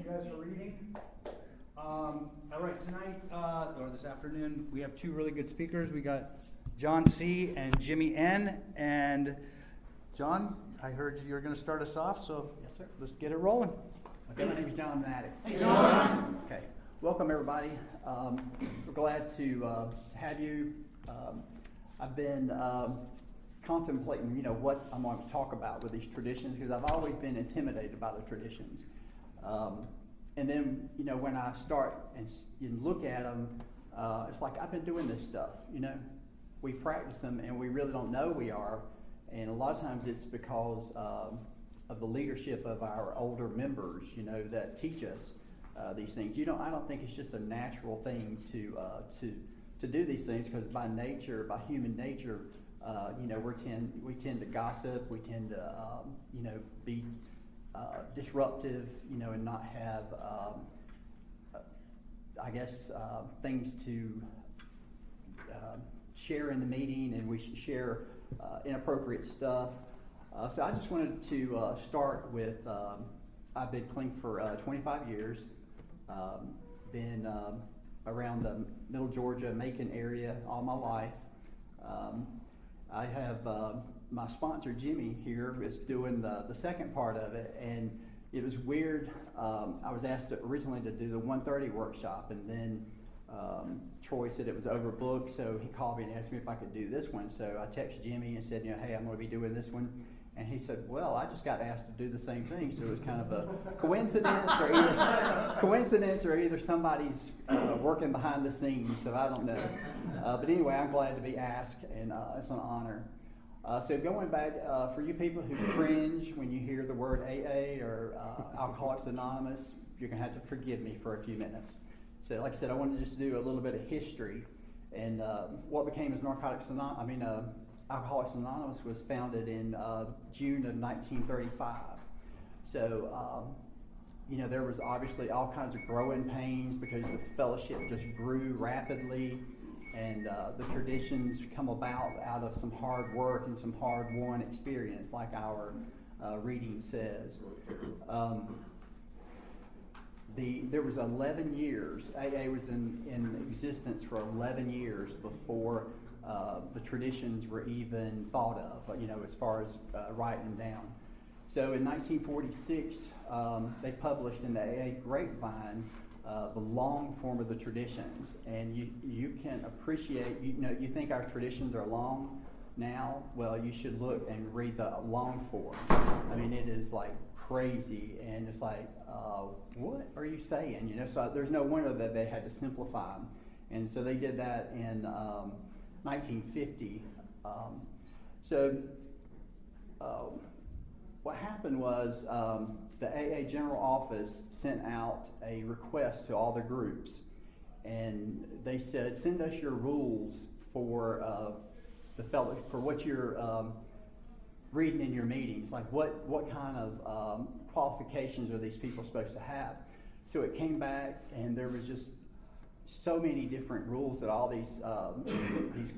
guys for reading. All right, tonight, or this afternoon, we have two really good speakers. We got John C. and Jimmy N. And John, I heard you were going to start us off, so yes, sir. Let's get it rolling. Okay, my name is John Maddox. Hey, John. Okay, welcome everybody. We're glad to have you. I've been contemplating, what I'm going to talk about with these traditions, because I've always been intimidated by the traditions. And then, when I start and look at them, it's like I've been doing this stuff, We practice them and we really don't know we are. And a lot of times it's because of the leadership of our older members, that teach us these things. I don't think it's just a natural thing to do these things, because by human nature, we tend to gossip, we tend to, be disruptive, and not have, things to share in the meeting, and we should share inappropriate stuff. So I just wanted to start with, I've been clean for 25 years, been around the Middle Georgia, Macon area all my life. I have my sponsor Jimmy here is doing the second part of it, and it was weird. I was asked originally to do the 1:30 workshop, and then Troy said it was overbooked, so he called me and asked me if I could do this one. So I texted Jimmy and said, hey, I'm going to be doing this one. And he said, well, I just got asked to do the same thing. So it was kind of a coincidence, or either somebody's working behind the scenes, so I don't know. But anyway, I'm glad to be asked, and it's an honor. So going back, for you people who cringe when you hear the word AA or Alcoholics Anonymous, you're going to have to forgive me for a few minutes. So like I said, I wanted to just do a little bit of history. And what became as Alcoholics Anonymous was founded in June of 1935. So, there was obviously all kinds of growing pains because the fellowship just grew rapidly, and the traditions come about out of some hard work and some hard-won experience, like our reading says. There was 11 years. AA was in existence for 11 years before the traditions were even thought of, as far as writing them down. So in 1946, they published in the AA Grapevine the long form of the traditions, and you can appreciate, you think our traditions are long now. Well, you should look and read the long form. It is like crazy, and it's like, what are you saying? So there's no wonder that they had to simplify them, and so they did that in 1950. What happened was the AA General Office sent out a request to all the groups, and they said, send us your rules for for what you're reading in your meetings. Like what kind of qualifications are these people supposed to have? So it came back, and there was just so many different rules that all these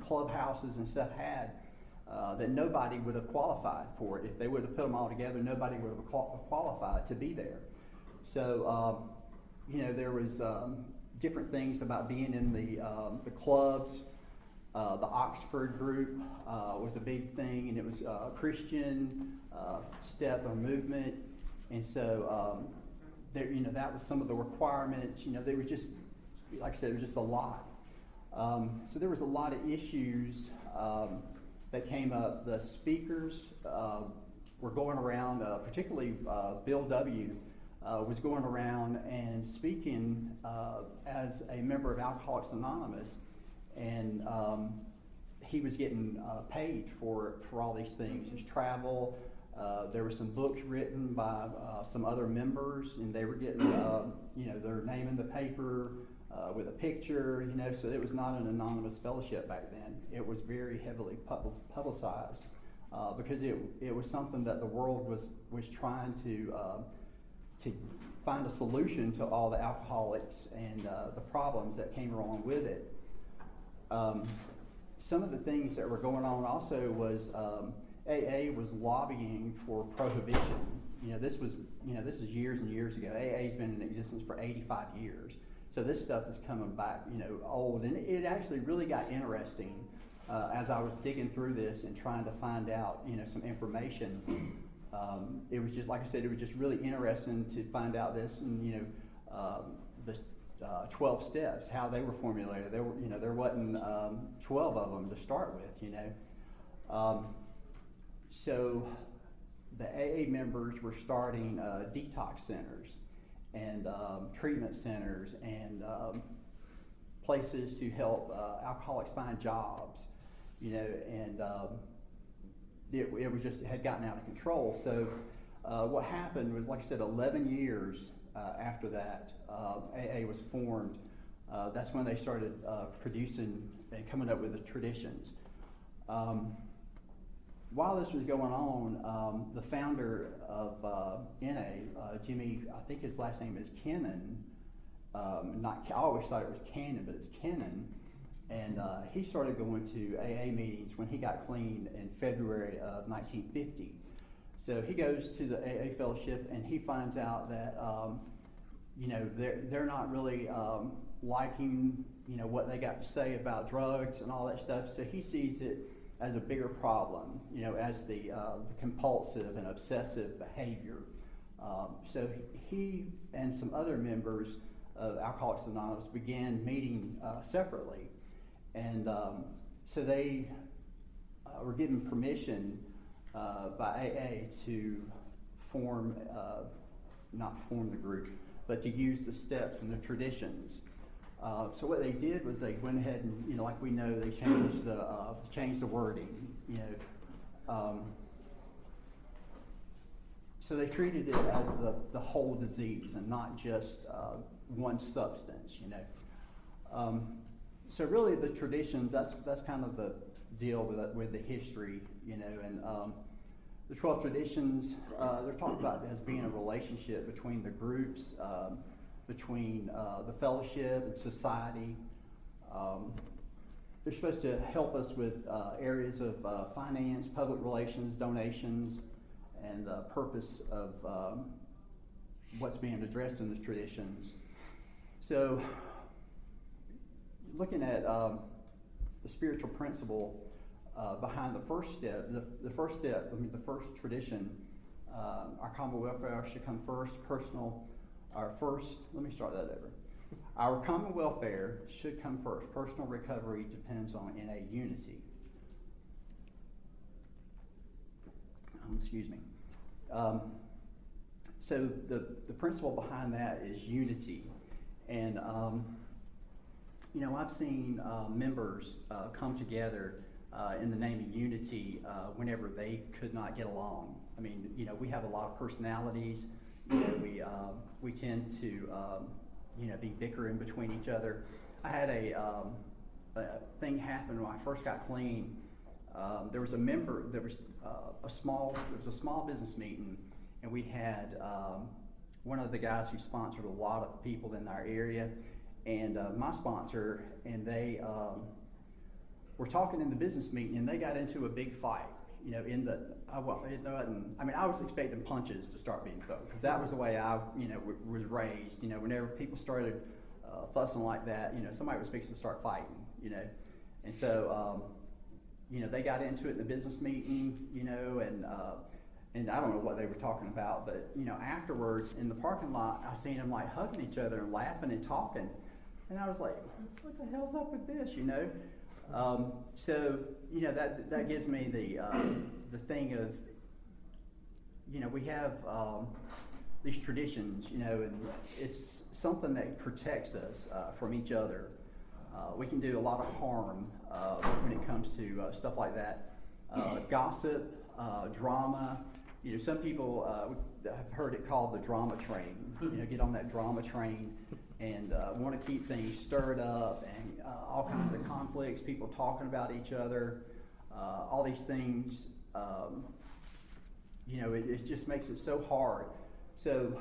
clubhouses and stuff had that nobody would have qualified for it. If they would have put them all together, nobody would have qualified to be there. So, there was different things about being in the clubs. The Oxford group was a big thing, and it was a Christian step or movement. And so, that was some of the requirements. There was just, like I said, there was just a lot. So there was a lot of issues that came up. The speakers were going around, particularly Bill W. Was going around and speaking as a member of Alcoholics Anonymous, and he was getting paid for all these things, his travel. There were some books written by some other members, and they were getting their name in the paper with a picture, so it was not an anonymous fellowship back then. It was very heavily publicized because it was something that the world was trying to find a solution to all the alcoholics and the problems that came along with it. Some of the things that were going on also was AA was lobbying for prohibition. This was this is years and years ago. AA's been in existence for 85 years. So this stuff is coming back, old. And it actually really got interesting as I was digging through this and trying to find out, some information. It was just, like I said, it was just really interesting to find out this and, the 12 steps, how they were formulated. There were, there wasn't 12 of them to start with, So the AA members were starting detox centers and treatment centers and places to help alcoholics find jobs, and it was just, it had gotten out of control. So what happened was, like I said, 11 years after that, AA was formed. That's when they started producing and coming up with the traditions. While this was going on, the founder of NA, Jimmy, I think his last name is Kennan, I always thought it was Cannon, but it's Kennan, and he started going to AA meetings when he got clean in February of 1950. So he goes to the AA fellowship and he finds out that they're not really liking what they got to say about drugs and all that stuff. So he sees it as a bigger problem, as the compulsive and obsessive behavior. So he and some other members of Alcoholics Anonymous began meeting separately, and so they were given permission by AA to not form the group, but to use the steps and the traditions. So what they did was they went ahead and, like we know, they changed the wording, So they treated it as the whole disease and not just one substance, So really the traditions, that's kind of the deal with the history, and the 12 traditions, they're talked about as being a relationship between the groups, between the fellowship and society. They're supposed to help us with areas of finance, public relations, donations, and the purpose of what's being addressed in the traditions. So, looking at the spiritual principle behind the first step, the first tradition, our common welfare should come first, let me start that over. Our common welfare should come first. Personal recovery depends on NA unity. Excuse me. So the principle behind that is unity. And, I've seen members come together in the name of unity whenever they could not get along. I mean, we have a lot of personalities. We tend to, be bickering between each other. I had a thing happen when I first got clean. There was a small business meeting, and we had one of the guys who sponsored a lot of people in our area, and my sponsor, and they were talking in the business meeting, and they got into a big fight. I was expecting punches to start being thrown, because that was the way I, was raised. Whenever people started fussing like that, somebody was fixing to start fighting, And so, they got into it in the business meeting, and I don't know what they were talking about, but, afterwards in the parking lot, I seen them like hugging each other and laughing and talking. And I was like, what the hell's up with this, So, that gives me the thing of, we have these traditions, and it's something that protects us from each other. We can do a lot of harm when it comes to stuff like that. Gossip, drama. Some people have heard it called the drama train. Get on that drama train and want to keep things stirred up and all kinds of conflicts, people talking about each other, all these things. It just makes it so hard. So,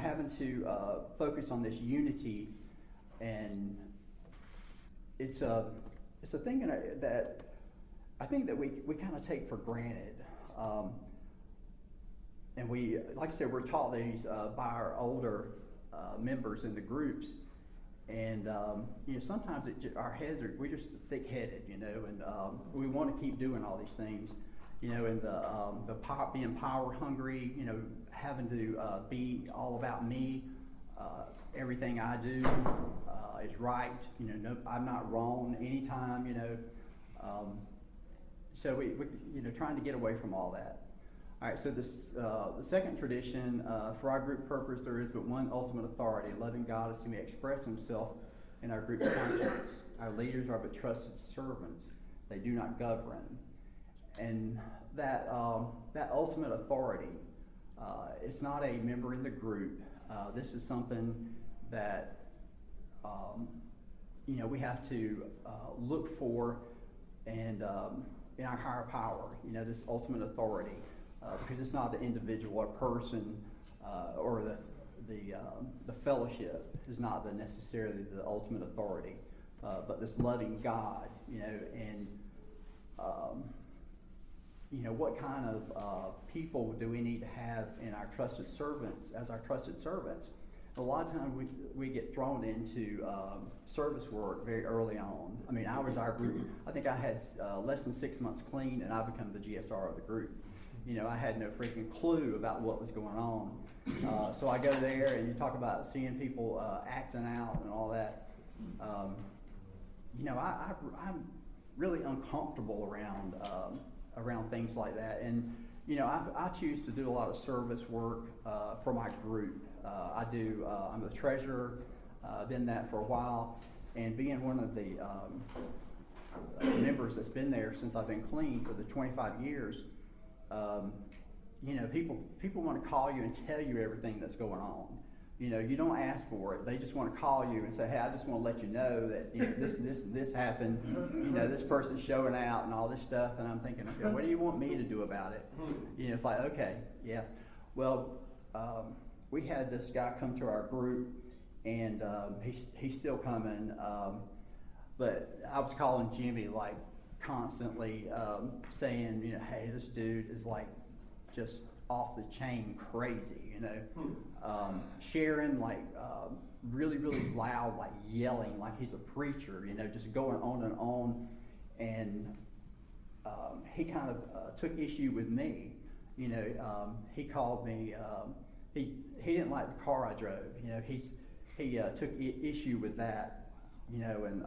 having to focus on this unity, and it's a thing that I think that we kind of take for granted. and we, like I said, we're taught these by our older members in the groups, and sometimes our heads we're just thick-headed, and we want to keep doing all these things, and being power hungry, having to be all about me. Everything I do is right. No, I'm not wrong anytime. So we trying to get away from all that. All right. So this the second tradition for our group purpose, there is but one ultimate authority, loving God as He may express Himself in our group conscience. Our leaders are but trusted servants; they do not govern. And that ultimate authority, it's not a member in the group. This is something that we have to look for, and in our higher power, this ultimate authority, because it's not the individual or person or the fellowship is not necessarily the ultimate authority, but this loving God, and what kind of people do we need to have in our trusted servants, as our trusted servants? A lot of times we get thrown into service work very early on. I mean, I was our group. I think I had less than 6 months clean, and I become the GSR of the group. I had no freaking clue about what was going on. So I go there, and you talk about seeing people acting out and all that. I'm really uncomfortable around things like that. And I choose to do a lot of service work for my group. I'm the treasurer. I've been that for a while, and being one of the members that's been there since I've been clean for the 25 years. People want to call you and tell you everything that's going on. You don't ask for it. They just want to call you and say, hey, I just want to let you know that this happened. This person's showing out and all this stuff. And I'm thinking, okay, what do you want me to do about it? It's like, okay, yeah. Well, we had this guy come to our group, and he's still coming. But I was calling Jimmy like constantly, saying, hey, this dude is like just off the chain crazy, Sharon like really, really loud, like yelling like he's a preacher, just going on and on. And he kind of took issue with me. He called me, he didn't like the car I drove. He took issue with that, and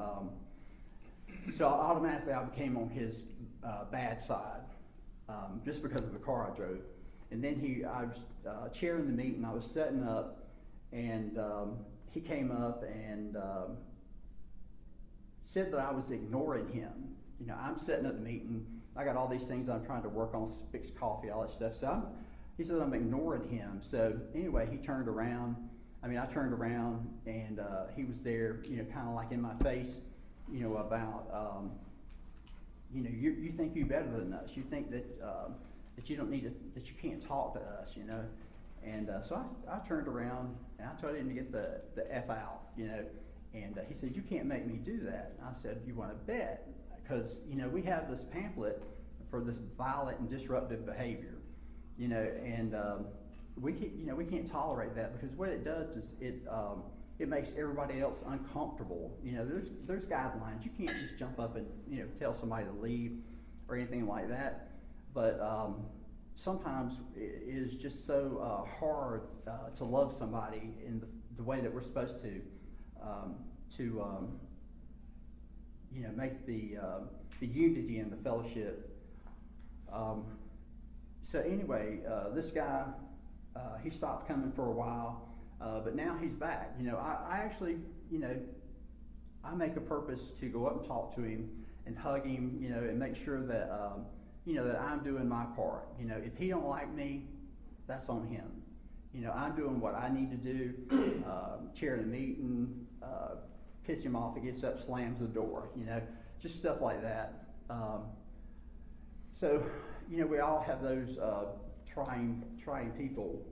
so automatically I became on his bad side, just because of the car I drove. And then I was chairing the meeting. I was setting up, and he came up and said that I was ignoring him. I'm setting up the meeting. I got all these things I'm trying to work on, fix coffee, all that stuff. So he said I'm ignoring him. So anyway, he turned around. I turned around, and he was there, kind of like in my face, about, you think you're better than us. You think that you don't need that you can't talk to us, And so I turned around, and I told him to get the F out, And he said, you can't make me do that. And I said, you want to bet? Because, we have this pamphlet for this violent and disruptive behavior, and we can't tolerate that, because what it does is it makes everybody else uncomfortable. There's guidelines. You can't just jump up and, tell somebody to leave or anything like that. But sometimes it is just so hard to love somebody in the way that we're supposed to make the unity and the fellowship. So anyway, this guy, he stopped coming for a while, but now he's back. I actually, I make a purpose to go up and talk to him and hug him, and make sure that, that I'm doing my part. If he don't like me, that's on him. I'm doing what I need to do, chairing a meeting, piss him off, he gets up, slams the door, just stuff like that. So, we all have those trying people.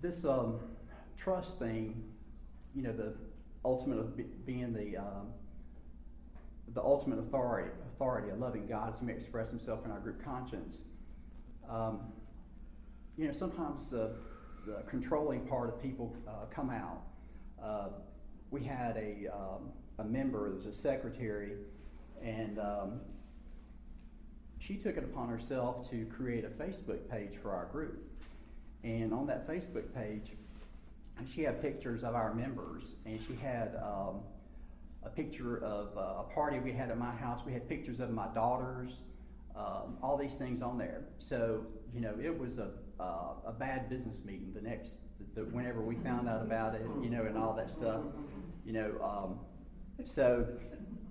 This trust thing, the ultimate of being the ultimate authority, a loving God, as He may express Himself in our group conscience. Sometimes the controlling part of people come out. We had a member, there was a secretary, and she took it upon herself to create a Facebook page for our group. And on that Facebook page, she had pictures of our members, and she had a picture of a party we had at my house. We had pictures of my daughters, all these things on there. So, it was a bad business meeting whenever we found out about it, and all that stuff, so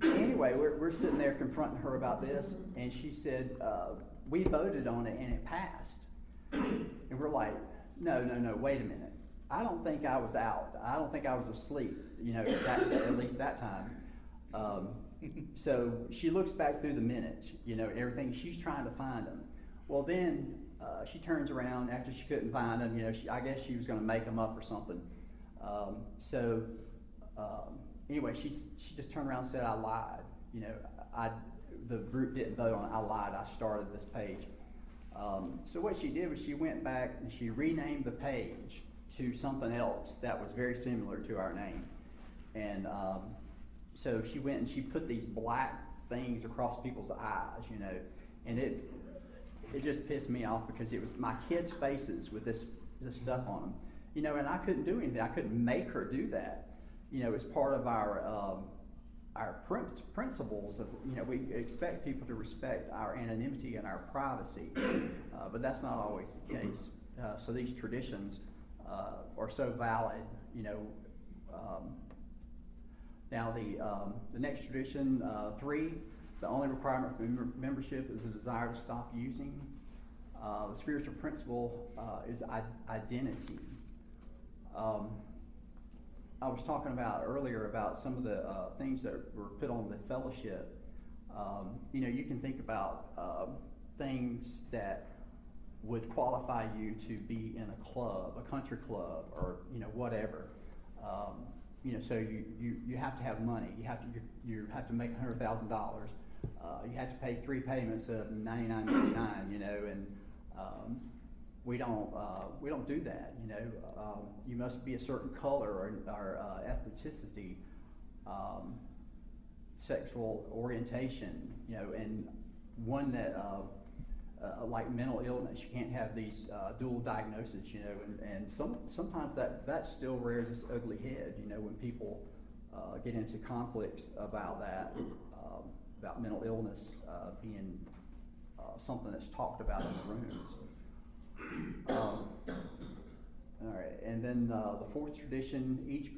anyway, we're sitting there confronting her about this, and she said, we voted on it and it passed. And we're like, no, wait a minute. I don't think I was out. I don't think I was asleep, at least that time. So she looks back through the minutes, and everything. She's trying to find them. Well, then she turns around after she couldn't find them. I guess she was going to make them up or something. Anyway, she just turned around and said, I lied. The group didn't vote on it. I lied. I started this page. So what she did was she went back and she renamed the page to something else that was very similar to our name. And so she went and she put these black things across people's eyes, and it just pissed me off because it was my kids' faces with this stuff on them, and I couldn't do anything. I couldn't make her do that. It's part of our principles of, we expect people to respect our anonymity and our privacy, but that's not always the case. So these traditions are so valid, Now the next tradition, 3, the only requirement for membership is a desire to stop using. The spiritual principle is identity. I was talking about earlier about some of the things that were put on the fellowship. You can think about things that would qualify you to be in a club, a country club, or whatever. So you have to have money. You have to make $100,000. You have to pay 3 payments of $99.99. And we don't do that. You must be a certain color or ethnicity, sexual orientation, and one that like mental illness. You can't have these dual diagnoses, and sometimes that still rears its ugly head, when people get into conflicts about that, about mental illness being something that's talked about in the rooms. All right, and then the 4th tradition: each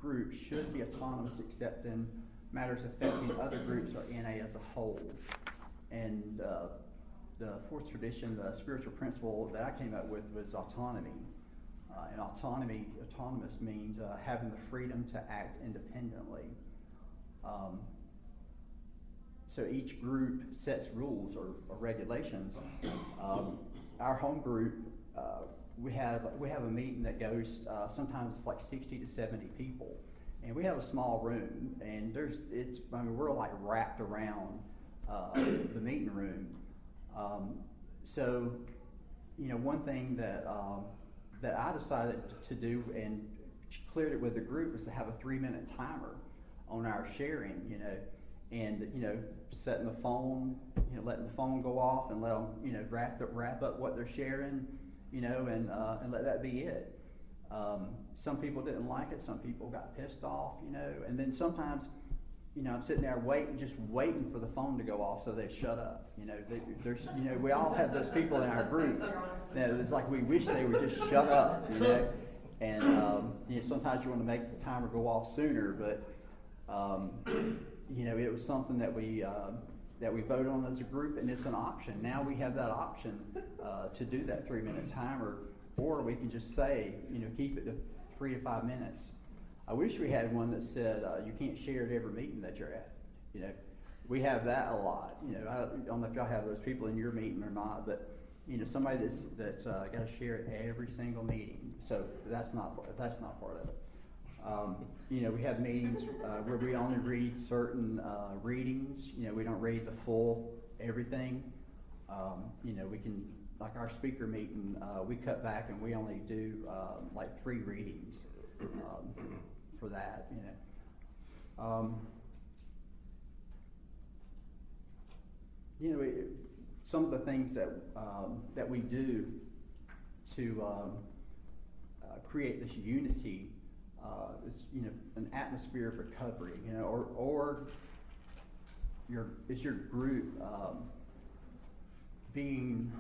group should be autonomous except in matters affecting other groups or NA as a whole. And the 4th tradition, the spiritual principle that I came up with was autonomy. And autonomous means having the freedom to act independently. So each group sets rules or regulations. Our home group, we have a meeting that goes sometimes it's like 60 to 70 people, and we have a small room, and we're like wrapped around the meeting room. So one thing that I decided to do and cleared it with the group was to have a 3-minute timer on our sharing, and setting the phone, letting the phone go off and let them, wrap up what they're sharing, and let that be it. Some people didn't like it. Some people got pissed off, and then sometimes, I'm sitting there waiting for the phone to go off so they shut up. We all have those people in our groups. It's like we wish they would just shut up, And sometimes you want to make the timer go off sooner, but it was something that we voted on as a group, and it's an option. Now we have that option to do that 3-minute timer, or we can just say, keep it to 3 to 5 minutes. I wish we had one that said you can't share at every meeting that you're at. We have that a lot. I don't know if y'all have those people in your meeting or not, but somebody that's got to share at every single meeting. So that's not part of it. We have meetings where we only read certain readings. We don't read the full everything. We can, like our speaker meeting, we cut back and we only do like 3 readings for that. Some of the things that we do to create this unity is an atmosphere of recovery, or is your group being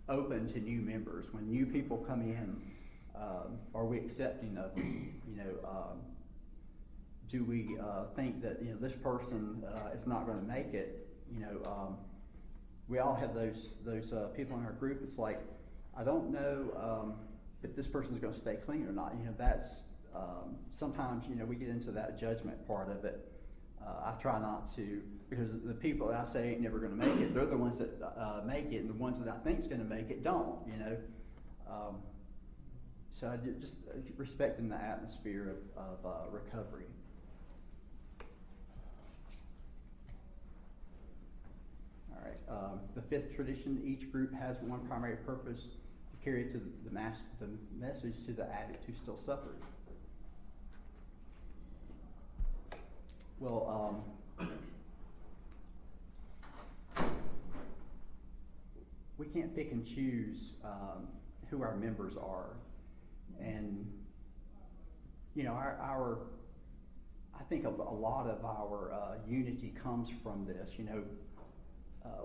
open to new members? When new people come in, are we accepting of them? Do we think that this person is not going to make it? We all have those people in our group. It's like, I don't know if this person's going to stay clean or not. That's sometimes we get into that judgment part of it. I try not to, because the people that I say ain't never going to make it, they're the ones that make it, and the ones that I think's going to make it don't. So I just respecting the atmosphere of recovery. All right. The 5th tradition: each group has one primary purpose: to carry to the message to the addict who still suffers. Well, we can't pick and choose who our members are, and I think a lot of our unity comes from this.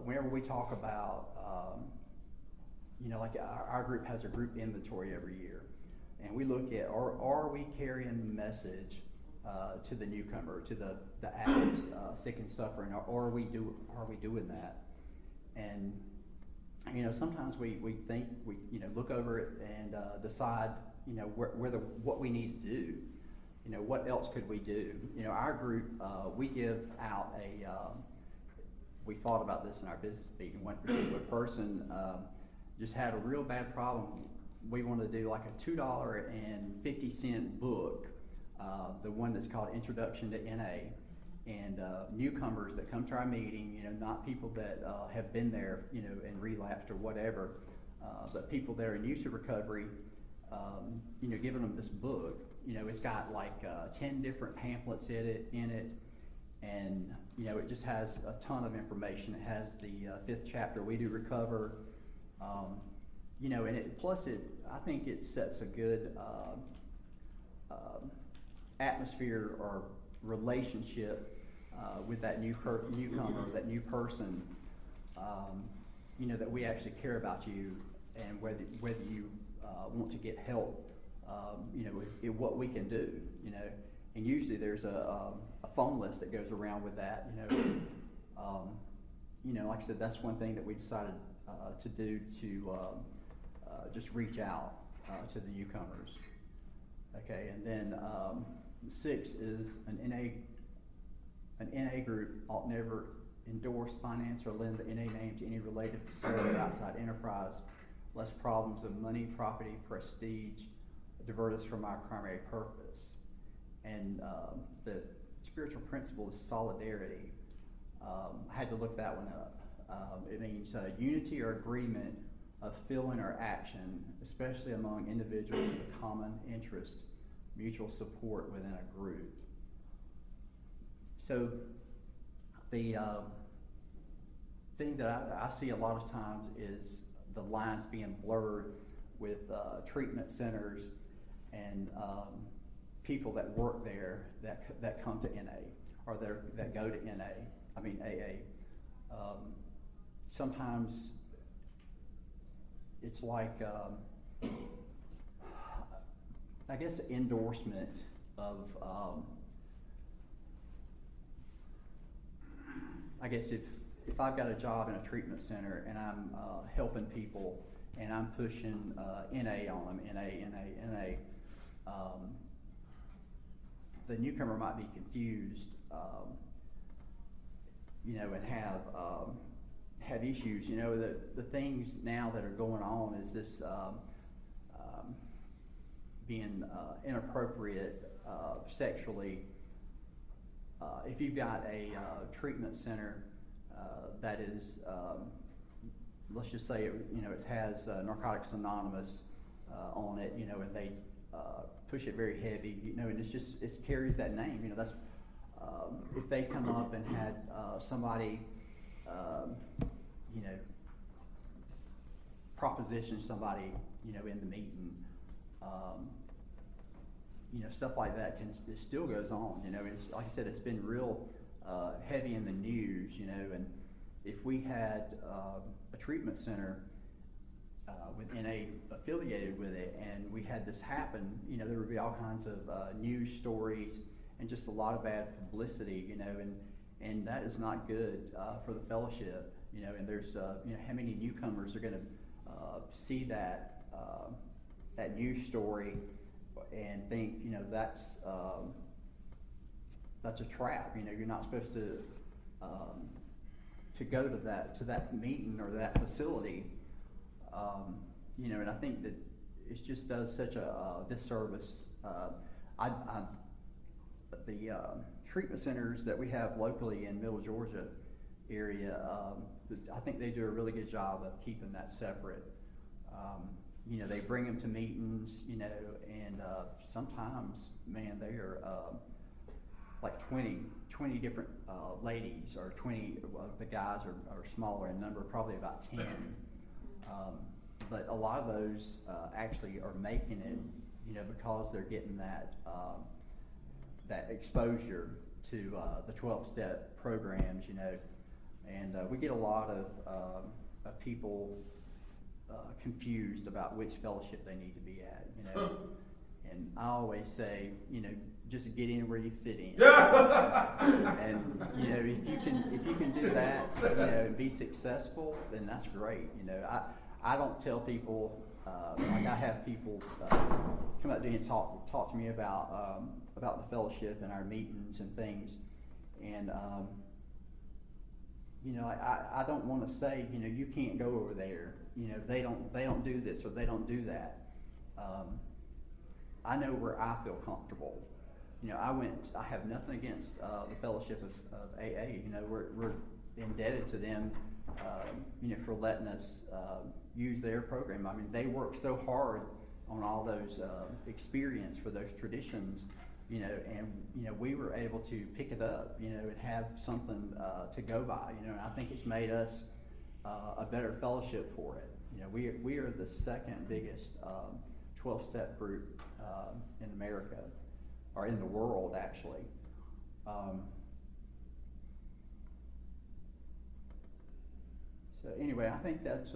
Whenever we talk about, like our group has a group inventory every year, and we look at, are we carrying the message to the newcomer, to the addicts, sick and suffering, or are we doing that? And sometimes we think we look over it and decide what we need to do. What else could we do? Our group, we give out we thought about this in our business meeting. One particular person just had a real bad problem. We want to do like a $2.50 book, the one that's called Introduction to NA, and newcomers that come to our meeting, not people that have been there, and relapsed or whatever, but people that are in use of recovery, giving them this book. It's got like 10 different pamphlets in it, and it just has a ton of information. It has the 5th chapter, We Do Recover, and I think it sets a good atmosphere or relationship with that newcomer, that new person, that we actually care about you, and whether you want to get help, what we can do, and usually there's a phone list that goes around with that, like I said, that's one thing that we decided to do, to just reach out to the newcomers. Okay, and then 6 is an NA group ought never endorse, finance, or lend the NA name to any related facility or outside enterprise, lest problems of money, property, prestige divert us from our primary purpose. And the spiritual principle is solidarity. I had to look that one up. It means unity or agreement of feeling or action, especially among individuals with a common interest, mutual support within a group. So the thing that I see a lot of times is the lines being blurred with treatment centers and people that work there that come to NA, or that go to AA. Sometimes it's like, I guess, endorsement of, I guess if I've got a job in a treatment center and I'm helping people and I'm pushing NA on them, NA, the newcomer might be confused, and have issues. The things now that are going on is this being inappropriate sexually. If you've got a treatment center that is, let's just say it has Narcotics Anonymous on it, and they push it very heavy, and it carries that name. That's if they come up and had somebody, proposition somebody, in the meeting, stuff like that it still goes on. It's like I said, it's been real heavy in the news. And if we had a treatment center with NA affiliated with it, and we had this happen, there would be all kinds of news stories and just a lot of bad publicity, and that is not good for the fellowship, and there's, how many newcomers are going to see that news story and think, that's a trap. You're not supposed to go to that meeting or that facility. And I think that it just does such a disservice. The treatment centers that we have locally in Middle Georgia area, I think they do a really good job of keeping that separate. They bring them to meetings, and sometimes, man, they are like 20 different ladies, or 20, the guys are smaller in number, probably about 10. But a lot of those actually are making it, because they're getting that exposure to the 12-step programs, and we get a lot of people confused about which fellowship they need to be at, and I always say, just get in where you fit in. And if you can do that, and be successful, then that's great. I don't tell people, like I have people come up to me and talk to me about the fellowship and our meetings and things, and I don't want to say, you can't go over there. They don't do this or they don't do that. I know where I feel comfortable. I have nothing against the fellowship of AA. We're indebted to them, for letting us use their program. I mean, they work so hard on all those experience for those traditions, and we were able to pick it up, and have something to go by, and I think it's made us a better fellowship for it. We are the second biggest 12-step group in America, or in the world, actually. So anyway, I think that's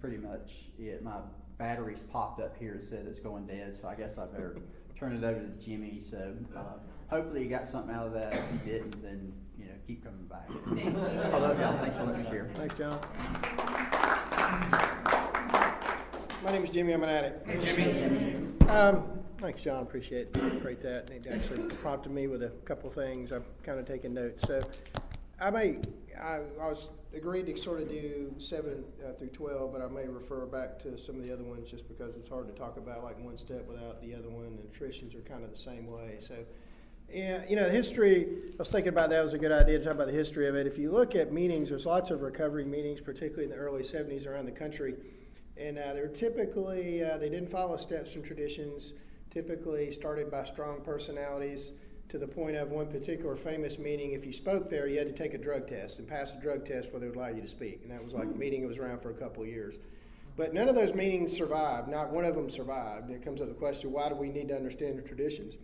pretty much it. My batteries popped up here and said it's going dead, so I guess I better turn it over to Jimmy. So hopefully you got something out of that. If you didn't, then keep coming back. Thank you. I love y'all. Thanks for letting me share. Thanks, John. My name is Jimmy. I'm an addict. Hey, Jimmy. Thanks, John. Appreciate that. It actually prompted me with a couple things. I'm kind of taking notes. So I was agreed to sort of do 7 through 12, but I may refer back to some of the other ones just because it's hard to talk about like one step without the other one, and nutritions are kind of the same way. So, yeah, history, I was thinking about that was a good idea to talk about the history of it. If you look at meetings, there's lots of recovery meetings, particularly in the early 70s around the country. And they're typically, they didn't follow steps and traditions, typically started by strong personalities, to the point of one particular famous meeting. If you spoke there, you had to take a drug test and pass a drug test before they would allow you to speak. And that was like a meeting that was around for a couple of years. But none of those meetings survived. Not one of them survived. It comes up the question, why do we need to understand the traditions?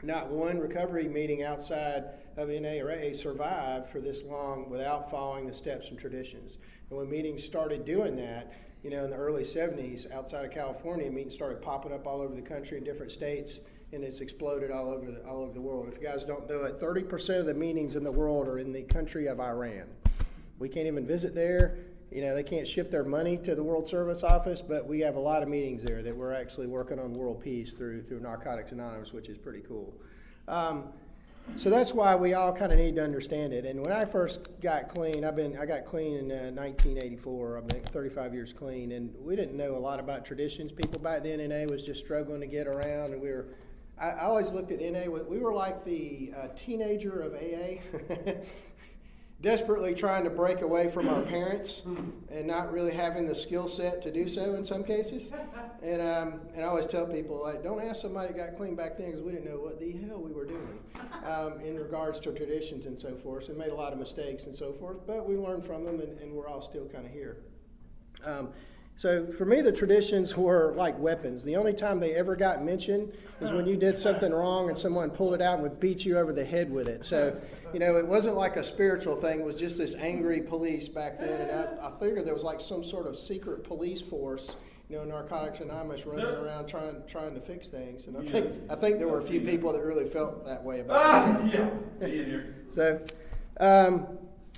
Not one recovery meeting outside of NA or AA survived for this long without following the steps and traditions. And when meetings started doing that, in the early 70s, outside of California, meetings started popping up all over the country in different states, and it's exploded all over the world. If you guys don't know it, 30% of the meetings in the world are in the country of Iran. We can't even visit there. They can't ship their money to the World Service Office, but we have a lot of meetings there that we're actually working on world peace through Narcotics Anonymous, which is pretty cool. So that's why we all kind of need to understand it. And when I first got clean, I got clean in 1984. I've been 35 years clean, and we didn't know a lot about traditions. People back then in NA was just struggling to get around, and I always looked at NA. We were like the teenager of AA, desperately trying to break away from our parents and not really having the skill set to do so in some cases. And I always tell people, like, don't ask somebody that got clean back then because we didn't know what the hell we were doing in regards to traditions and so forth. So we made a lot of mistakes and so forth, but we learned from them, and we're all still kind of here. So for me, the traditions were like weapons. The only time they ever got mentioned is when you did something wrong and someone pulled it out and would beat you over the head with it. So, it wasn't like a spiritual thing. It was just this angry police back then. And I figured there was like some sort of secret police force, Narcotics Anonymous running around trying to fix things. And I think there were a few people that really felt that way about it. So,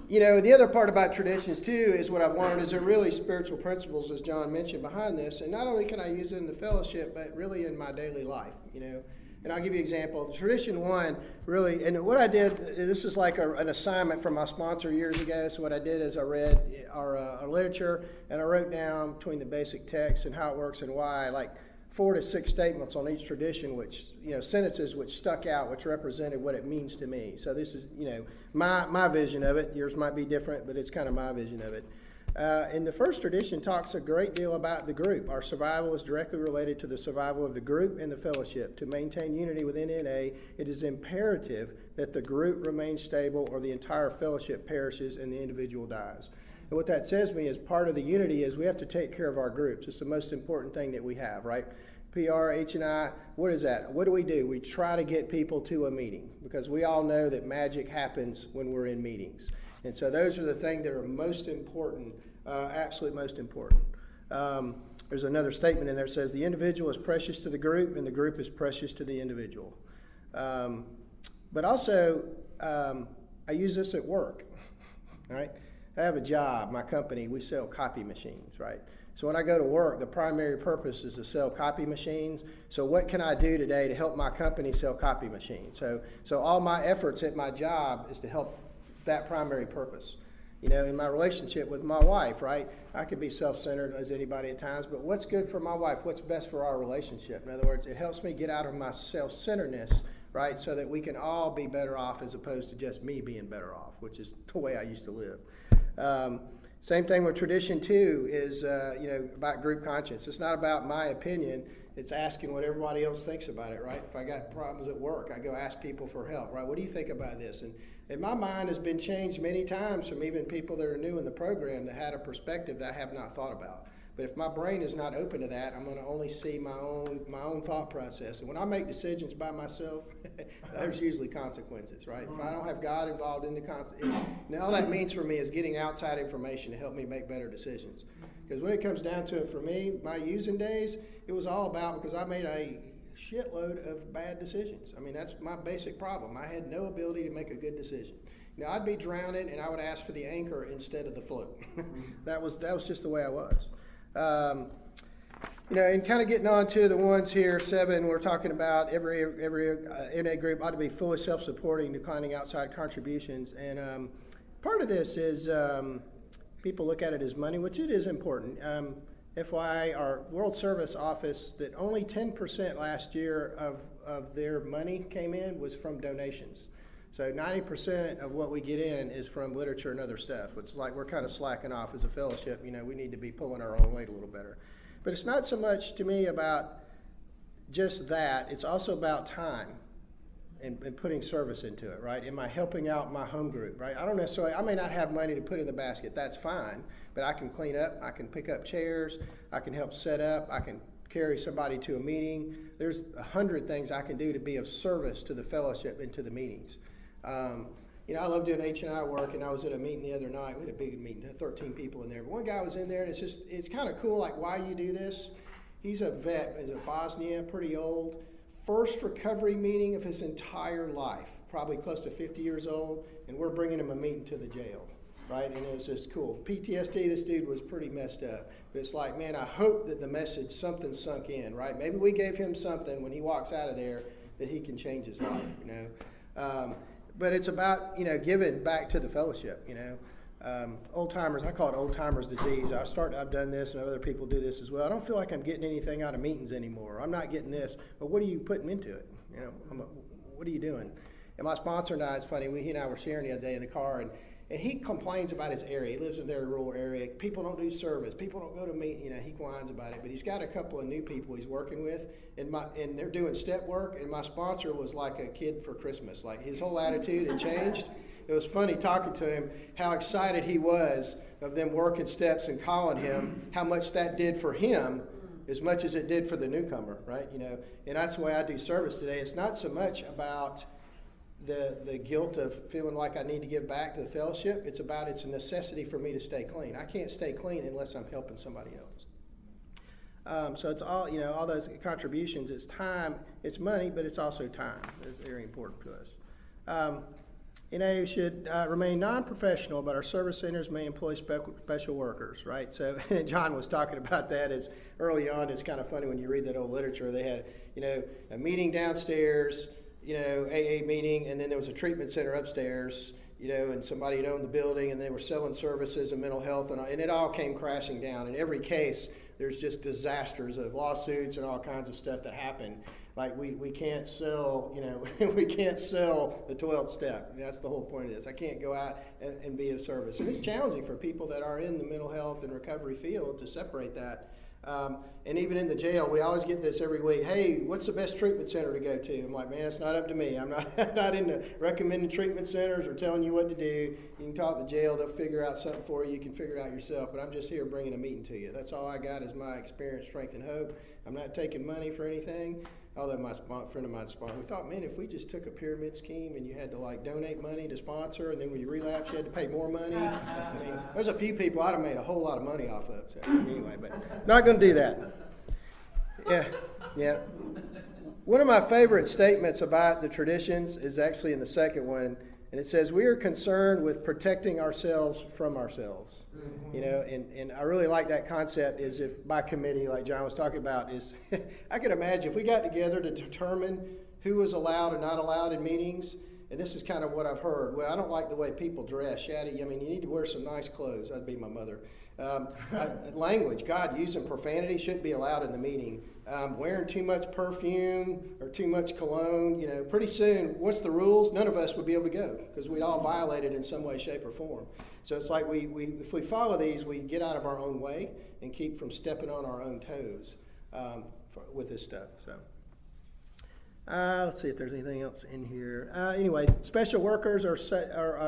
the other part about traditions too is what I've learned is they're really spiritual principles, as John mentioned, behind this. And not only can I use it in the fellowship, but really in my daily life, And I'll give you an example. Tradition one, really, and what I did, this is like an assignment from my sponsor years ago. So what I did is I read our literature, and I wrote down between the basic text and how it works and why, like 4 to 6 statements on each tradition, which, sentences which stuck out, which represented what it means to me. So this is, my vision of it. Yours might be different, but it's kind of my vision of it. And the first tradition talks a great deal about the group. Our survival is directly related to the survival of the group and the fellowship. To maintain unity within NA, it is imperative that the group remains stable or the entire fellowship perishes and the individual dies. And what that says to me is part of the unity is we have to take care of our groups. It's the most important thing that we have, right? PR, H&I, what is that? What do? We try to get people to a meeting because we all know that magic happens when we're in meetings. And so those are the things that are most important, absolute most important. There's another statement in there that says the individual is precious to the group and the group is precious to the individual. But also, I use this at work, right? I have a job, my company, we sell copy machines, right? So when I go to work, the primary purpose is to sell copy machines. So what can I do today to help my company sell copy machines? So all my efforts at my job is to help that primary purpose. In my relationship with my wife, right? I could be self-centered as anybody at times, but what's good for my wife? What's best for our relationship? In other words, it helps me get out of my self-centeredness, right? So that we can all be better off as opposed to just me being better off, which is the way I used to live. Same thing with tradition too is, about group conscience. It's not about my opinion. It's asking what everybody else thinks about it, right? If I got problems at work, I go ask people for help, right? What do you think about this? And my mind has been changed many times from even people that are new in the program that had a perspective that I have not thought about. But if my brain is not open to that, I'm going to only see my own thought process. And when I make decisions by myself, there's usually consequences, right? If I don't have God involved in the now all that means for me is getting outside information to help me make better decisions. Because when it comes down to it for me, my using days, it was all about because I made a shitload of bad decisions. I mean, that's my basic problem. I had no ability to make a good decision. I'd be drowning and I would ask for the anchor instead of the float. That was just the way I was. And kind of getting on to the ones here, 7, we're talking about every NA group ought to be fully self-supporting, declining outside contributions. And part of this is people look at it as money, which it is important. FYI, our World Service Office, that only 10% last year of their money came in was from donations. So 90% of what we get in is from literature and other stuff. It's like we're kind of slacking off as a fellowship. We need to be pulling our own weight a little better. But it's not so much to me about just that. It's also about time and putting service into it, right? Am I helping out my home group, right? I may not have money to put in the basket. That's fine. But I can clean up. I can pick up chairs. I can help set up. I can carry somebody to a meeting. There's 100 things I can do to be of service to the fellowship and to the meetings. I love doing H&I work, and I was at a meeting the other night. We had a big meeting, 13 people in there. But one guy was in there, and it's kind of cool, like, why you do this. He's a vet, he's a Bosnia, pretty old. First recovery meeting of his entire life, probably close to 50 years old, and we're bringing him a meeting to the jail, right? And it was just cool. PTSD, this dude was pretty messed up. But it's like, man, I hope that the message, something sunk in, right? Maybe we gave him something when he walks out of there that he can change his life, But it's about, giving back to the fellowship, old timers, I call it old timers disease. I've done this and other people do this as well. I don't feel like I'm getting anything out of meetings anymore. I'm not getting this, but what are you putting into it? What are you doing? And my sponsor and I, it's funny, he and I were sharing the other day in the car, and he complains about his area. He lives in a very rural area. People don't do service. People don't go to meet. He whines about it. But he's got a couple of new people he's working with, and they're doing step work. And my sponsor was like a kid for Christmas. Like his whole attitude had changed. It was funny talking to him how excited he was of them working steps and calling him. How much that did for him, as much as it did for the newcomer, right? And that's the way I do service today. It's not so much about the guilt of feeling like I need to give back to the fellowship. It's a necessity for me to stay clean. I can't stay clean unless I'm helping somebody else. So it's all, all those contributions. It's time, it's money, but it's also time. It's very important to us. NA should remain non-professional, but our service centers may employ special workers, right? So John was talking about that as early on. It's kind of funny when you read that old literature. They had, a meeting downstairs, AA meeting, and then there was a treatment center upstairs, and somebody had owned the building, and they were selling services and mental health, and it all came crashing down. In every case, there's just disasters of lawsuits and all kinds of stuff that happen. Like we can't sell, we can't sell the 12th step. That's the whole point of this. I can't go out and be of service. And it's challenging for people that are in the mental health and recovery field to separate that. And even in the jail, we always get this every week. Hey, what's the best treatment center to go to? I'm like, man, it's not up to me. I'm not into recommending treatment centers or telling you what to do. You can talk to the jail. They'll figure out something for you. You can figure it out yourself. But I'm just here bringing a meeting to you. That's all I got is my experience, strength, and hope. I'm not taking money for anything. Although my friend of mine we thought, man, if we just took a pyramid scheme and you had to donate money to sponsor, and then when you relapse, you had to pay more money. I mean, there's a few people I'd have made a whole lot of money off of. So anyway, but not going to do that. Yeah. One of my favorite statements about the traditions is actually in the second one, and it says, we are concerned with protecting ourselves from ourselves. And I really like that concept is if by committee, like John was talking about, is I could imagine if we got together to determine who was allowed and not allowed in meetings, and this is kind of what I've heard. Well, I don't like the way people dress. Shaddy, I mean, you need to wear some nice clothes. That'd be my mother. Language, God, using profanity shouldn't be allowed in the meeting. Wearing too much perfume or too much cologne, pretty soon, what's the rules? None of us would be able to go because we'd all violate it in some way, shape, or form. So it's like if we follow these, we get out of our own way and keep from stepping on our own toes with this stuff. So let's see if there's anything else in here. Anyway, special workers are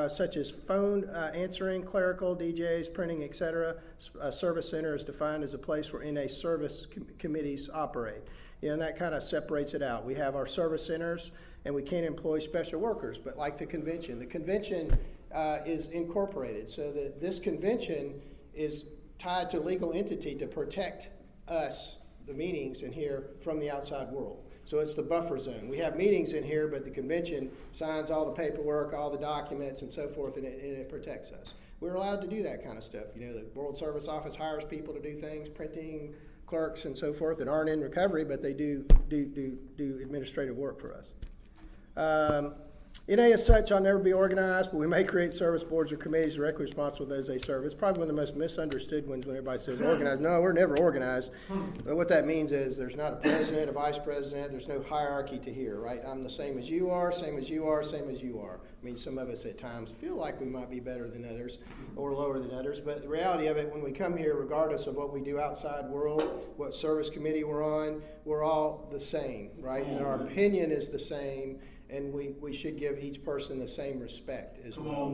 such as phone answering, clerical, DJs, printing, etc. A service center is defined as a place where NA service committees operate. And that kind of separates it out. We have our service centers, and we can't employ special workers, but like the convention is incorporated, so that this convention is tied to a legal entity to protect us, the meetings in here, from the outside world. So it's the buffer zone. We have meetings in here, but the convention signs all the paperwork, all the documents, and so forth, and it protects us. We're allowed to do that kind of stuff. The World Service Office hires people to do things, printing, clerks, and so forth, that aren't in recovery, but they do administrative work for us. NA as such, I'll never be organized, but we may create service boards or committees directly responsible for those they serve. It's probably one of the most misunderstood ones when everybody says organized. No, we're never organized. But what that means is there's not a president, a vice president, there's no hierarchy to here, right? I'm the same as you are, same as you are, same as you are. I mean, some of us at times feel like we might be better than others or lower than others, but the reality of it, when we come here, regardless of what we do outside world, what service committee we're on, we're all the same, right? And our opinion is the same. And we should give each person the same respect as well.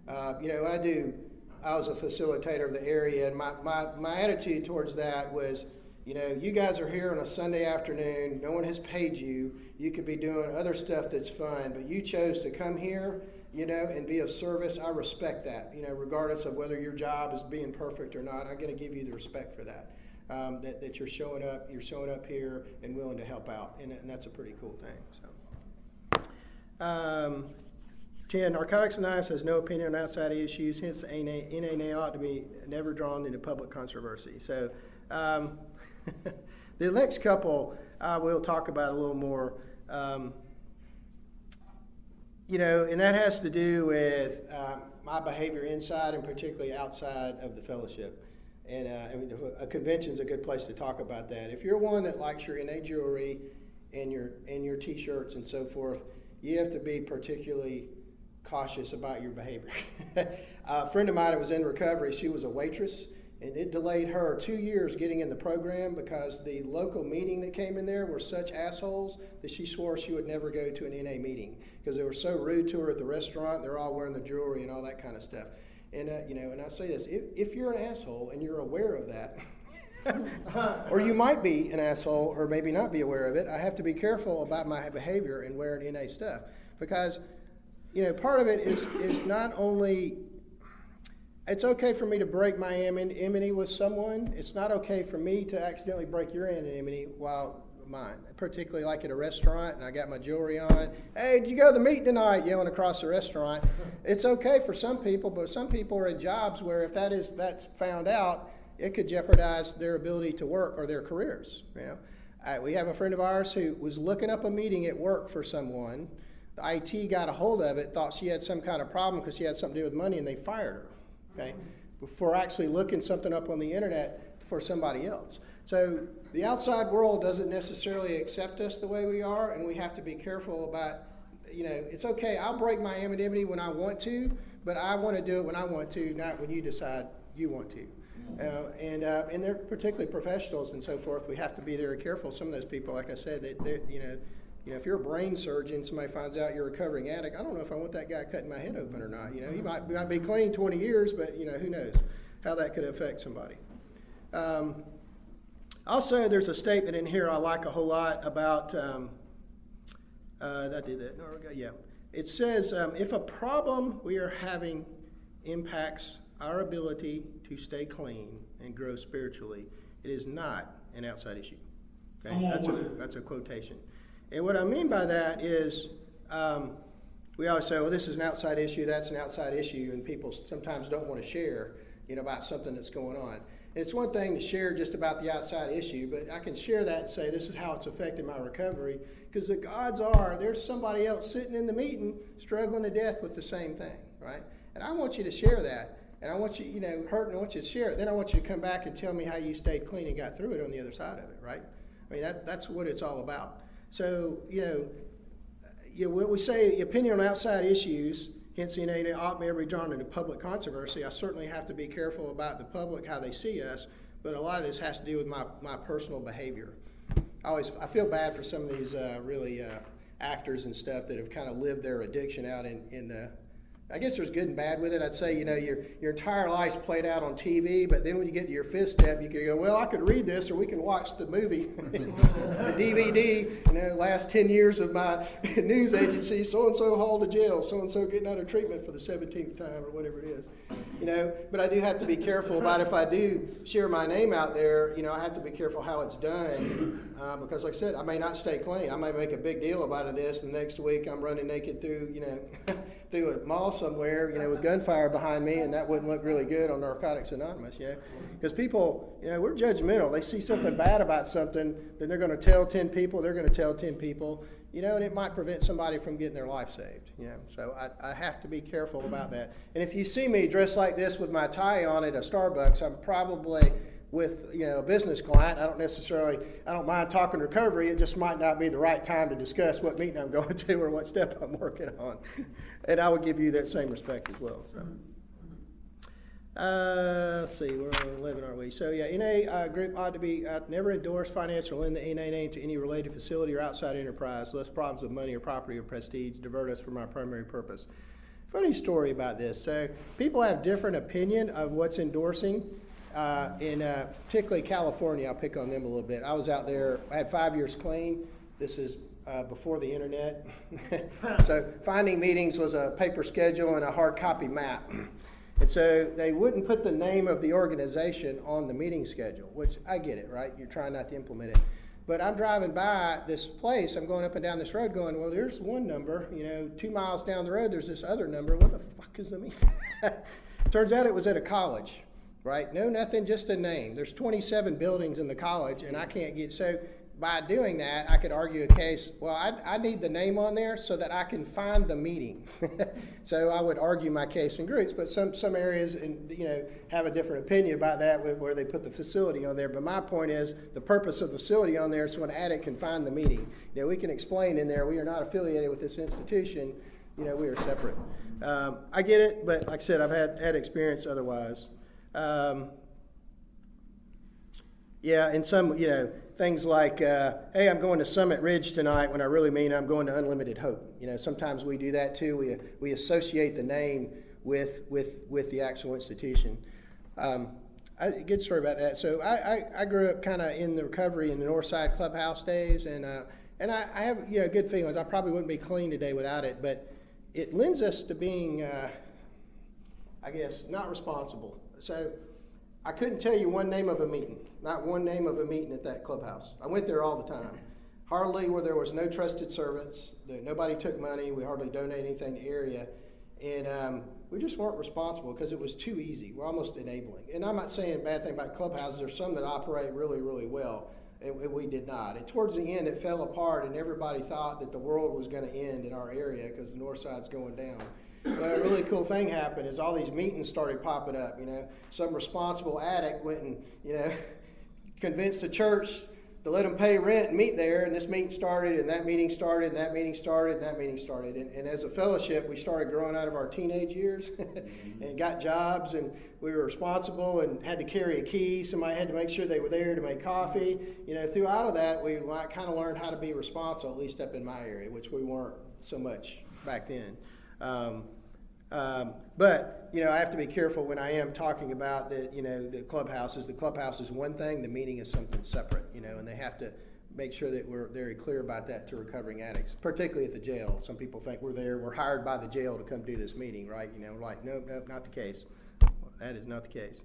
I was a facilitator of the area, and my attitude towards that was, you guys are here on a Sunday afternoon, no one has paid you, you could be doing other stuff that's fun, but you chose to come here, and be of service. I respect that, regardless of whether your job is being perfect or not. I'm going to give you the respect for that. That you're showing up here and willing to help out, and that's a pretty cool thing. So. 10, Narcotics Anonymous has no opinion on outside issues, hence the NA ought to be never drawn into public controversy. So the next couple we'll talk about a little more. And that has to do with my behavior inside and particularly outside of the fellowship. And a convention's a good place to talk about that. If you're one that likes your NA jewelry and your T-shirts and so forth, you have to be particularly cautious about your behavior. A friend of mine that was in recovery, she was a waitress, and it delayed her 2 years getting in the program because the local meeting that came in there were such assholes that she swore she would never go to an NA meeting because they were so rude to her at the restaurant. They're all wearing the jewelry and all that kind of stuff. And and I say this: if you're an asshole and you're aware of that, or you might be an asshole or maybe not be aware of it, I have to be careful about my behavior and wearing NA stuff because part of it is not only. It's okay for me to break my anonymity with someone. It's not okay for me to accidentally break your anonymity while mine, particularly like at a restaurant and I got my jewelry on. Hey, did you go to the meeting tonight? Yelling across the restaurant. It's okay for some people, but some people are in jobs where if that's found out, it could jeopardize their ability to work or their careers. We have a friend of ours who was looking up a meeting at work for someone. The IT got a hold of it, thought she had some kind of problem because she had something to do with money, and they fired her. Okay, before actually looking something up on the internet for somebody else. So the outside world doesn't necessarily accept us the way we are, and we have to be careful about, it's okay, I'll break my anonymity when I want to, but I want to do it when I want to, not when you decide you want to. And they're particularly professionals and so forth. We have to be very careful. Some of those people, like I said, if you're a brain surgeon, somebody finds out you're a recovering addict, I don't know if I want that guy cutting my head open or not. He might be clean 20 years, but who knows how that could affect somebody. Also, there's a statement in here I like a whole lot about, I did that, yeah. It says, if a problem we are having impacts our ability to stay clean and grow spiritually, it is not an outside issue. Okay? That's a quotation. And what I mean by that is, we always say, well, this is an outside issue, that's an outside issue, and people sometimes don't want to share, about something that's going on. And it's one thing to share just about the outside issue, but I can share that and say, this is how it's affected my recovery, because the odds are there's somebody else sitting in the meeting struggling to death with the same thing, right? And I want you to share that, and I want you, hurt, and I want you to share it. Then I want you to come back and tell me how you stayed clean and got through it on the other side of it, right? I mean, that's what it's all about. So, when we say opinion on outside issues, hence the NA ought never be drawn into public controversy, I certainly have to be careful about the public, how they see us, but a lot of this has to do with my personal behavior. I feel bad for some of these really actors and stuff that have kind of lived their addiction out in the, I guess there's good and bad with it. I'd say, your entire life's played out on TV, but then when you get to your fifth step, you can go, well, I could read this, or we can watch the movie, the DVD, last 10 years of my news agency, so-and-so hauled to jail, so-and-so getting out of treatment for the 17th time, or whatever it is. But I do have to be careful about if I do share my name out there, I have to be careful how it's done, because like I said, I may not stay clean. I may make a big deal about this, and next week I'm running naked through, through a mall somewhere, with gunfire behind me, and that wouldn't look really good on Narcotics Anonymous, because people, we're judgmental. They see something bad about something, then they're going to tell 10 people, they're going to tell 10 people, and it might prevent somebody from getting their life saved, So I have to be careful about that. And if you see me dressed like this with my tie on at a Starbucks, I'm probably with a business client. I don't mind talking recovery. It just might not be the right time to discuss what meeting I'm going to or what step I'm working on. And I would give you that same respect as well. So. Let's see, we're on 11, aren't we? So NA group ought to be never endorse, finance, or lend the NA name to any related facility or outside enterprise, lest problems of money or property or prestige divert us from our primary purpose. Funny story about this. So people have different opinion of what's endorsing. In particularly California, I'll pick on them a little bit. I was out there, I had 5 years clean. This is before the internet. So finding meetings was a paper schedule and a hard copy map. And so they wouldn't put the name of the organization on the meeting schedule, which I get it, right? You're trying not to implement it. But I'm driving by this place, I'm going up and down this road going, well, there's one number, 2 miles down the road, there's this other number. What the fuck is the meeting? Turns out it was at a college. Right? No, nothing, just a name. There's 27 buildings in the college, and I can't get, so by doing that, I could argue a case, well, I need the name on there so that I can find the meeting. So I would argue my case in groups, but some areas, have a different opinion about that where they put the facility on there. But my point is, the purpose of the facility on there is so an addict can find the meeting. We can explain in there, we are not affiliated with this institution, we are separate. I get it, but like I said, I've had experience otherwise. Yeah, and some, things like, hey, I'm going to Summit Ridge tonight, when I really mean I'm going to Unlimited Hope. Sometimes we do that too. We associate the name with the actual institution. Good story about that. So I grew up kind of in the recovery in the Northside Clubhouse days, and I have good feelings. I probably wouldn't be clean today without it, but it lends us to being, I guess, not responsible. So I couldn't tell you one name of a meeting, not one name of a meeting at that clubhouse. I went there all the time. Hardly where there was no trusted servants, nobody took money, we hardly donated anything to area, and we just weren't responsible because it was too easy. We're almost enabling. And I'm not saying a bad thing about clubhouses. There's some that operate really, really well, and we did not. And towards the end, it fell apart, and everybody thought that the world was going to end in our area because the north side's going down. But a really cool thing happened is all these meetings started popping up. Some responsible addict went and convinced the church to let them pay rent and meet there, and this meeting started, and that meeting started, and that meeting started, and that meeting started. And as a fellowship, we started growing out of our teenage years and got jobs, and we were responsible and had to carry a key. Somebody had to make sure they were there to make coffee. Throughout of that, we kind of learned how to be responsible, at least up in my area, which we weren't so much back then. But I have to be careful when I am talking about the clubhouses. The clubhouse is one thing, the meeting is something separate, and they have to make sure that we're very clear about that to recovering addicts, particularly at the jail. Some people think we're hired by the jail to come do this meeting, right? We're like, nope, not the case. That is not the case.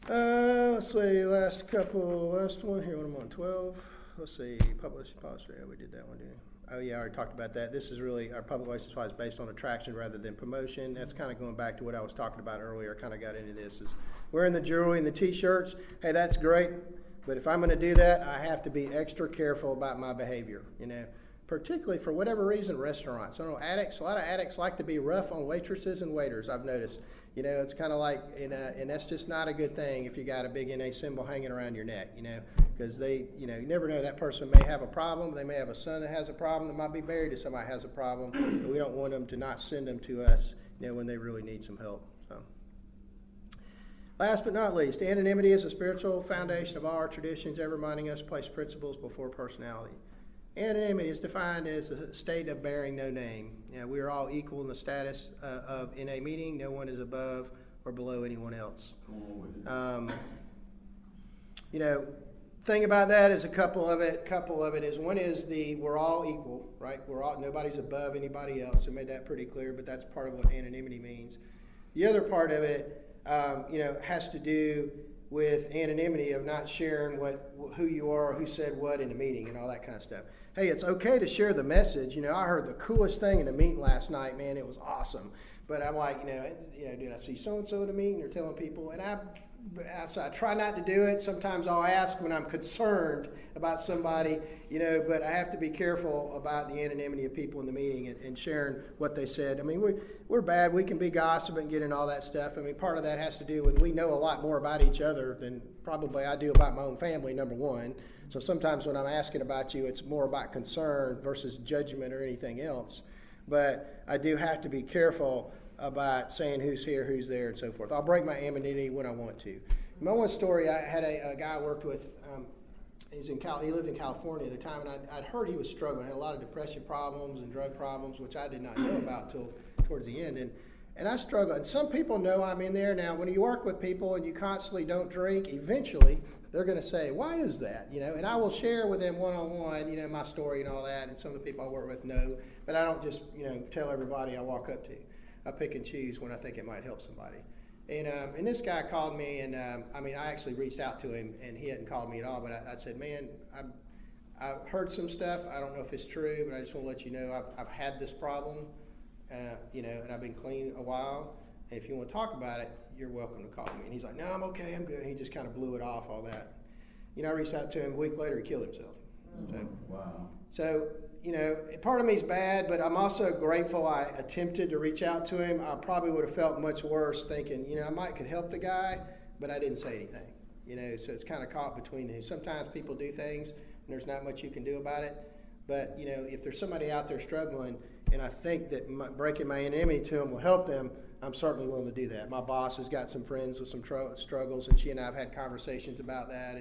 Let's see, last one here, when I'm on 12. Let's see, publish policy. Yeah, we did that one, didn't we? Oh yeah, I already talked about that. This is really, our public license supply is based on attraction rather than promotion. That's kind of going back to what I was talking about earlier. I kind of got into this. Is wearing the jewelry and the t-shirts. Hey, that's great. But if I'm going to do that, I have to be extra careful about my behavior. Particularly for whatever reason, restaurants. I don't know, a lot of addicts like to be rough on waitresses and waiters, I've noticed. It's kind of like, and that's just not a good thing if you got a big NA symbol hanging around your neck, because they, you never know, that person may have a problem. They may have a son that has a problem that might be married to somebody that has a problem, but we don't want them to not send them to us, when they really need some help. So, last but not least, anonymity is a spiritual foundation of all our traditions, ever reminding us to place principles before personality. Anonymity is defined as a state of bearing no name. We are all equal in the status in a meeting. No one is above or below anyone else. Thing about that is a couple of it is, one is we're all equal, right? Nobody's above anybody else. I made that pretty clear, but that's part of what anonymity means. The other part of it, has to do with anonymity of not sharing who you are, or who said what in a meeting and all that kind of stuff. Hey, it's okay to share the message. I heard the coolest thing in a meeting last night, man. It was awesome. But I'm like, did I see so-and-so in a meeting? They're telling people, and I try not to do it. Sometimes I'll ask when I'm concerned about somebody, but I have to be careful about the anonymity of people in the meeting and sharing what they said. I mean, we're bad. We can be gossip and get in all that stuff. I mean, part of that has to do with we know a lot more about each other than probably I do about my own family, number one. So sometimes when I'm asking about you, it's more about concern versus judgment or anything else. But I do have to be careful about saying who's here, who's there, and so forth. I'll break my anonymity when I want to. My one story, I had a guy I worked with. He lived in California at the time, and I'd heard he was struggling. Had a lot of depression problems and drug problems, which I did not know about till towards the end. And I struggled. And some people know I'm in there. Now, when you work with people and you constantly don't drink, eventually they're going to say, why is that? And I will share with them one-on-one, my story and all that. And some of the people I work with know, but I don't just, tell everybody I walk up to. I pick and choose when I think it might help somebody. And this guy called me, and I actually reached out to him, and he hadn't called me at all. But I said, man, I've heard some stuff. I don't know if it's true, but I just want to let you know I've had this problem, and I've been clean a while. And if you want to talk about it, you're welcome to call me. And he's like, no, I'm okay, I'm good. He just kind of blew it off, all that. You know, I reached out to him, a week later, he killed himself. Wow. So, you know, part of me is bad, but I'm also grateful I attempted to reach out to him. I probably would have felt much worse thinking, you know, I might could help the guy, but I didn't say anything. You know, so it's kind of caught between the. Sometimes people do things and there's not much you can do about it. But, you know, if there's somebody out there struggling and I think that breaking my anonymity to them will help them, I'm certainly willing to do that. My boss has got some friends with some struggles, and she and I have had conversations about that.